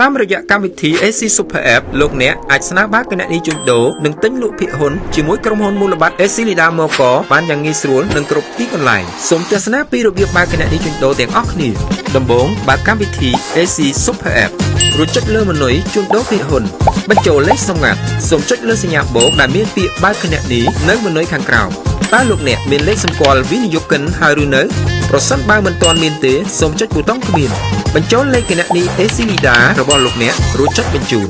តាមរយៈកម្មវិធី AC Super App លោកអ្នកអាចស្នើបាគណនីជួញដូរនិងទិញលក់ភាគហ៊ុនជាមួយក្រុមហ៊ុនមូលបត្រ AC Lida Motor បានយ៉ាងងាយស្រួលនិងគ្រប់ទីកន្លែងសូមទស្សនាពីរបៀបបាគណនីជួញដូរទាំងអស់គ្នាដំបូងបើកកម្មវិធី AC Super App រួចចុចលើម៉ឺនុយជួញដូរភាគហ៊ុនបញ្ចូលលេខសម្ងាត់សូមចុចលើសញ្ញាបូកដែលមានពាក្យបើកគណនីនៅម៉ឺនុយខាងក្រោមតើលោកអ្នកមានលេខសម្គាល់វិនិយោគិនហើយឬនៅប្រសិនបើមិនទាន់មានទេសូមចុចប៊ូតុងគ្មានបញ្ចូលលេខគណនី AC Lida របស់លោកអ្នករួចចុចបញ្ជូន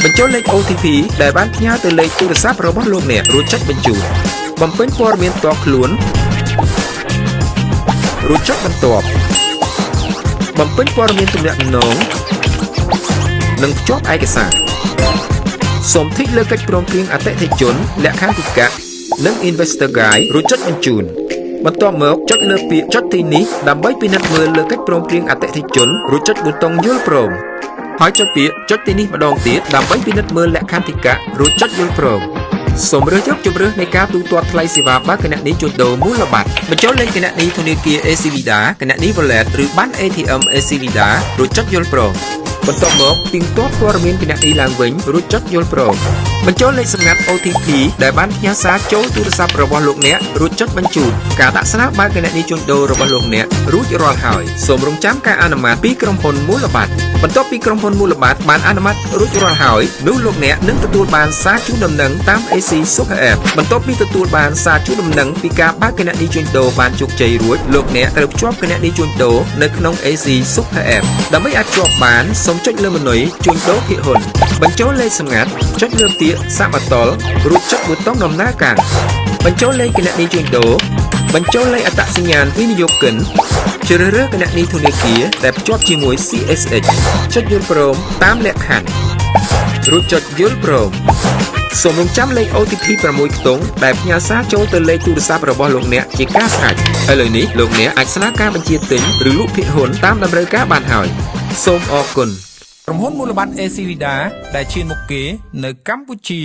បញ្ចូលលេខ OTP ដែលបានផ្ញើទៅលេខទូរស័ព្ទរបស់លោកអ្នករួចចុចបញ្ជូនបំពេញព័ត៌មានផ្ទាល់ខ្លួនរួចចុចបន្ទាប់បំពេញព័ត៌មានទំនាក់ទំនងនិងភ្ជាប់ឯកសារសូមធីកលើកិច្ចព្រមព្រៀងអតិថិជនលក្ខន្តិកៈនិង Investor Guide រួចចុចបញ្ជូនបន្ទាប់មកចុចលើពាក្យចុចទីនេះដើម្បីពិនិត្យមើលលើកិច្ចព្រមព្រៀងអតិថិជនរួចចុចប៊ូតុងយល់ព្រមហើយចុចពាក្យចុចទីនេះម្ដងទៀតដើម្បីពិនិត្យមើលលក្ខន្តិកៈរួចចុចយល់ព្រមសូមរើសយកជម្រើសនៃការទូទាត់ថ្លៃសេវាបើកគណនីជួញដូរមូលបត្របញ្ចូលលេខគណនីធនាគារ AC Lida គណនី Wallet ឬប័ណ្ណ ATM AC Lida រួចចុចយល់ព្រមបន្ទាប់មកទៀងទាត់ព័ត៌មានគណនីឡើងវិញរួចចុចយល់ព្រមបញ្ចូលលេខសម្ងាត់ OTP ដែលបានផ្ញើសារចូលទូរស័ព្ទរបស់លោកអ្នករួចចុចបញ្ជូនការដាក់ស្នាបើកគណនីជួញដូររបស់លោកអ្នករួចរាល់ហើយសូមរងចាំការអនុម័តពីក្រុមហ៊ុនមូលបត្របន្ទាប់ពីក្រុមហ៊ុនមូលបត្របានអនុម័តរួចរាល់ហើយនោះលោកអ្នកនឹងទទួលបានសារជូនដំណឹងតាម AC Super App បន្ទាប់ពីទទួលបានសារជូនដំណឹងពីការបើកគណនីជួញដូរបានជោគជ័យរួចលោកអ្នកត្រូវភ្ជាប់គណនីជួញដូរនៅក្នុង AC Super App ដើម្បីអាចភ្ជាប់បានសូមចុចលើម៉ឺនុយជួញដូរភាគហ៊ុនបញ្ចូលលេខសម្ងាត់ចុចលើពាក្យសាកបន្ទល់រួចចុចប៊ូតុងដំណើរការបញ្ចូលលេខគណនីជួញដូរបញ្ចូលលេខអត្តសញ្ញាណវិនិយោគិនជ្រើសរើសគណនីធនាគារដែលភ្ជាប់ជាមួយ CSX ចុចយល់ព្រមតាមលក្ខខណ្ឌរួចចុចយល់ព្រមសូមរងចាំលេខ OTP 6ខ្ទង់ដែលផ្ញើសារចូលទៅលេខទូរស័ព្ទរបស់លោកអ្នកជាការស្រេចឥឡូវនេះលោកអ្នកអាចស្នើការបញ្ជាទិញឬលក់ភាគហ៊ុនតាមតម្រូវការបានហើយសូមអរគុណក្រុមហ៊ុនមូលបត្រ AC Lida ដែលឈានមុខគេនៅកម្ពុជា